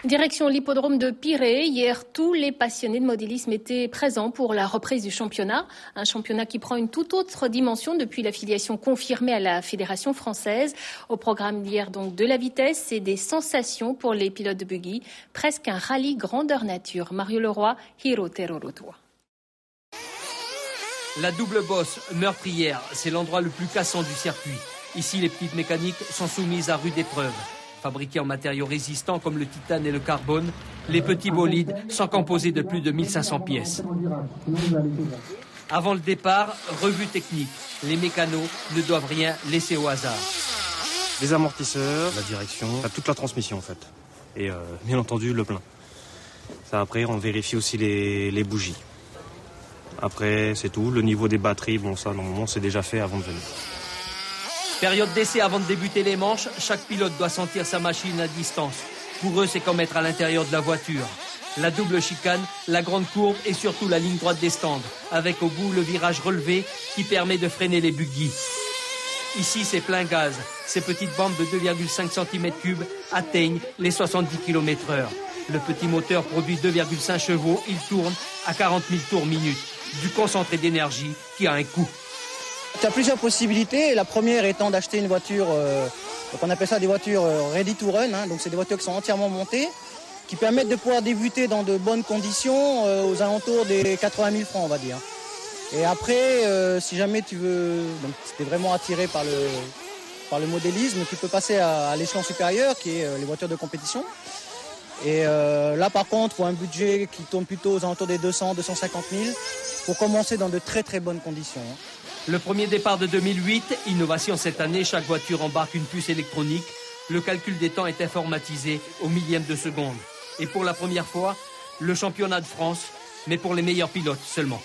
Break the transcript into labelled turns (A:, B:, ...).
A: Direction l'hippodrome de Pirée. Hier, tous les passionnés de modélisme étaient présents pour la reprise du championnat. Un championnat qui prend une toute autre dimension depuis l'affiliation confirmée à la Fédération française. Au programme d'hier, donc, de la vitesse et des sensations pour les pilotes de buggy. Presque un rallye grandeur nature. Mario Leroy, Hiro Terorotua.
B: La double bosse meurtrière, c'est l'endroit le plus cassant du circuit. Ici, les petites mécaniques sont soumises à rude épreuve. Fabriqués en matériaux résistants comme le titane et le carbone, les petits bolides sont composés de plus de 1500 pièces. Avant le départ, revue technique. Les mécanos ne doivent rien laisser au hasard.
C: Les amortisseurs, la direction, toute la transmission en fait. Et bien entendu le plein. Ça, après, on vérifie aussi les bougies. Après, c'est tout. Le niveau des batteries, bon ça normalement c'est déjà fait avant de venir.
B: Période d'essai avant de débuter les manches, chaque pilote doit sentir sa machine à distance. Pour eux, c'est comme être à l'intérieur de la voiture. La double chicane, la grande courbe et surtout la ligne droite des stands, avec au bout le virage relevé qui permet de freiner les buggy. Ici, c'est plein gaz. Ces petites bandes de 2,5 cm3 atteignent les 70 km/h. Le petit moteur produit 2,5 chevaux. Il tourne à 40 000 tours minute. Du concentré d'énergie qui a un coût.
D: Tu as plusieurs possibilités. La première étant d'acheter une voiture, donc on appelle ça des voitures ready to run. Donc c'est des voitures qui sont entièrement montées, qui permettent de pouvoir débuter dans de bonnes conditions aux alentours des 80 000 francs, on va dire. Et après, si jamais tu veux, donc si tu es vraiment attiré par le modélisme, tu peux passer à l'échelon supérieur, qui est les voitures de compétition. Et là, par contre, il faut un budget qui tourne plutôt aux alentours des 200 250 000 pour commencer dans de très très bonnes conditions.
B: Le premier départ de 2008, innovation cette année, chaque voiture embarque une puce électronique. Le calcul des temps est informatisé au millième de seconde. Et pour la première fois, le championnat de France, mais pour les meilleurs pilotes seulement.